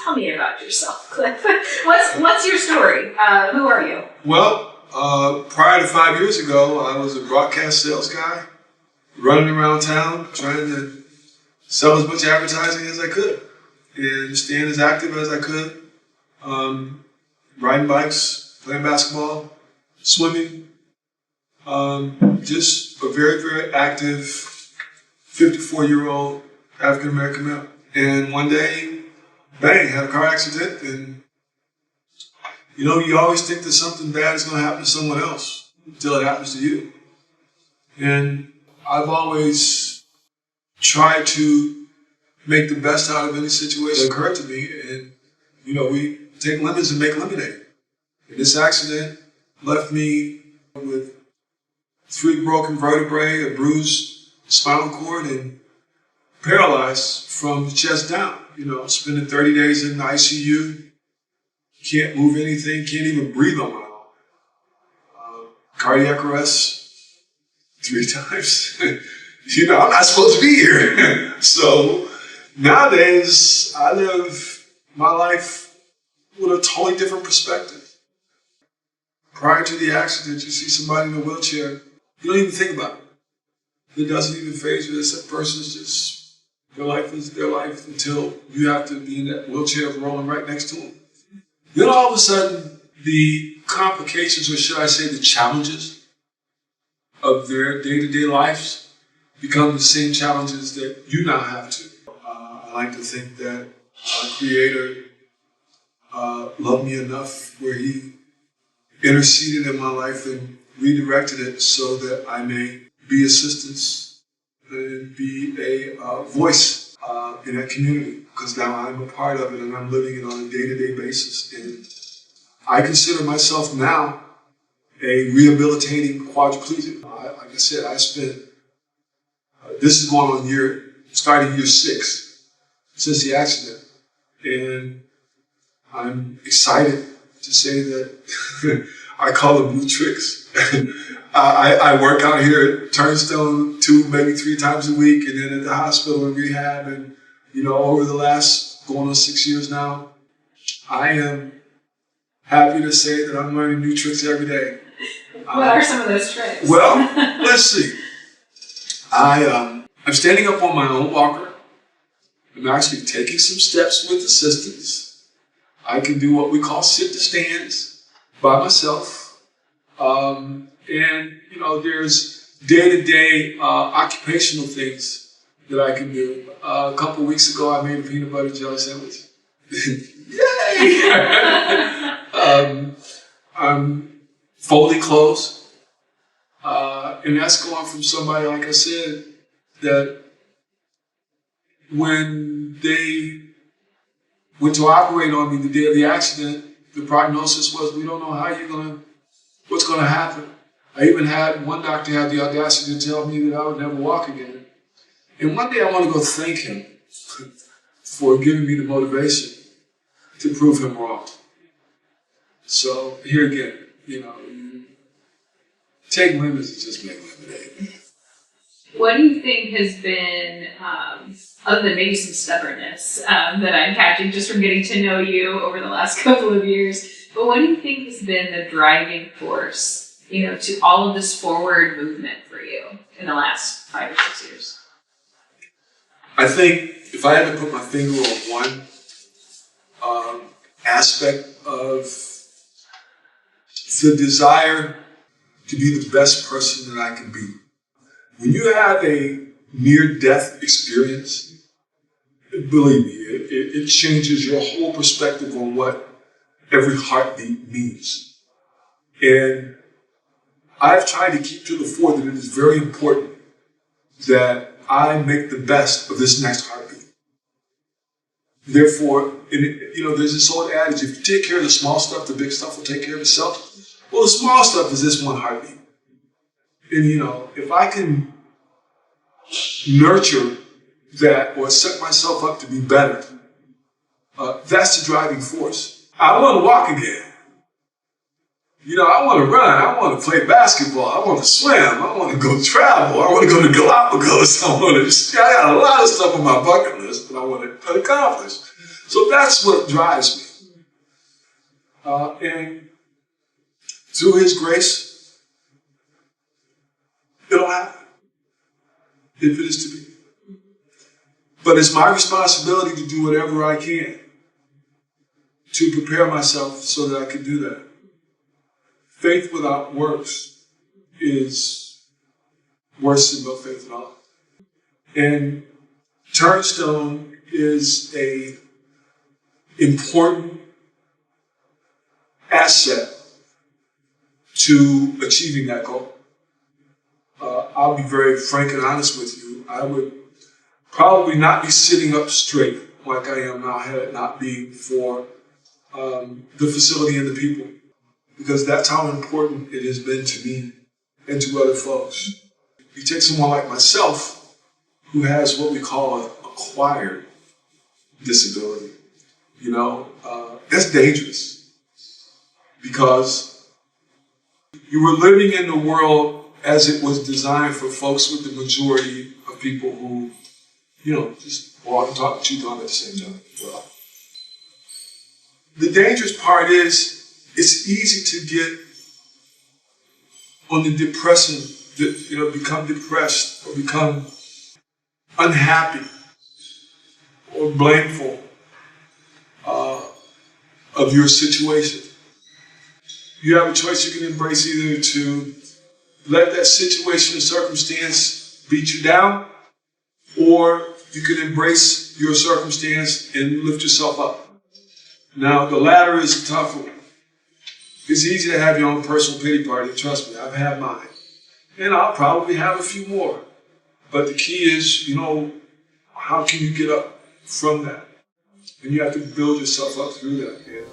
Tell me about yourself, Cliff. What's your story? Who are you? Well, prior to 5 years ago, I was a broadcast sales guy, running around town trying to sell as much advertising as I could and staying as active as I could. Riding bikes, playing basketball, swimming. Just a very, very active 54-year-old African-American male. And one day, bang, had a car accident. And, you always think that something bad is going to happen to someone else until it happens to you. And I've always tried to make the best out of any situation that occurred to me. And, we take lemons and make lemonade. And this accident left me with 3 broken vertebrae, a bruised spinal cord, and paralyzed from the chest down. Spending 30 days in the ICU, can't move anything, can't even breathe on my own. Cardiac arrest 3 times. I'm not supposed to be here. So nowadays, I live my life with a totally different perspective. Prior to the accident, you see somebody in a wheelchair, you don't even think about it. It doesn't even faze you. That person's just, their life is their life until you have to be in that wheelchair rolling right next to them. Then all of a sudden, the complications, or should I say the challenges of their day-to-day lives become the same challenges that you now have to. I like to think that our Creator loved me enough where He interceded in my life and redirected it so that I may be assistance and be a voice in that community, because now I'm a part of it and I'm living it on a day-to-day basis. And I consider myself now a rehabilitating quadriplegic. Like I said, I spent, this is going on starting year 6 since the accident. And I'm excited to say that I call them new tricks. I work out here at Turnstone 2, maybe 3 times a week, and then at the hospital and rehab. And, over the last going on 6 years now, I am happy to say that I'm learning new tricks every day. What are some of those tricks? Well, let's see. I'm standing up on my own walker. I'm actually taking some steps with assistance. I can do what we call sit-to-stands by myself. And, there's day-to-day occupational things that I can do. A couple weeks ago, I made a peanut butter jelly sandwich. Yay! I'm folding clothes. And that's going from somebody, like I said, that when they went to operate on me the day of the accident, the prognosis was, we don't know what's going to happen. I even had one doctor have the audacity to tell me that I would never walk again. And one day I want to go thank him for giving me the motivation to prove him wrong. So here again, take lemons and just make lemonade. What do you think has been, other than maybe some stubbornness that I'm catching just from getting to know you over the last couple of years, but what do you think has been the driving force, to all of this forward movement for you in the last 5 or 6 years? I think if I had to put my finger on one aspect of the desire to be the best person that I can be. When you have a near-death experience, believe me, it changes your whole perspective on what every heartbeat means. And I've tried to keep to the fore that it is very important that I make the best of this next heartbeat. Therefore, there's this old adage, if you take care of the small stuff, the big stuff will take care of itself. Well, the small stuff is this one heartbeat. And, if I can nurture that or set myself up to be better, that's the driving force. I want to walk again. I want to run. I want to play basketball. I want to swim. I want to go travel. I want to go to Galapagos. I got a lot of stuff on my bucket list that I want to accomplish. So that's what drives me. And through His grace, it'll happen if it is to be. But it's my responsibility to do whatever I can to prepare myself so that I can do that. Faith without works is worse than no faith at all. And Turnstone is a important asset to achieving that goal. I'll be very frank and honest with you. I would probably not be sitting up straight like I am now had it not been for the facility and the people, because that's how important it has been to me and to other folks. You take someone like myself who has what we call an acquired disability, that's dangerous, because you were living in the world as it was designed for folks with the majority of people who, just walk and talk and chew gum at the same time. Well, the dangerous part is it's easy to get on the depressing, become depressed or become unhappy or blameful of your situation. You have a choice. You can embrace either to let that situation and circumstance beat you down, or you can embrace your circumstance and lift yourself up. Now, the latter is a tough one. It's easy to have your own personal pity party. Trust me, I've had mine. And I'll probably have a few more. But the key is, how can you get up from that? And you have to build yourself up through that.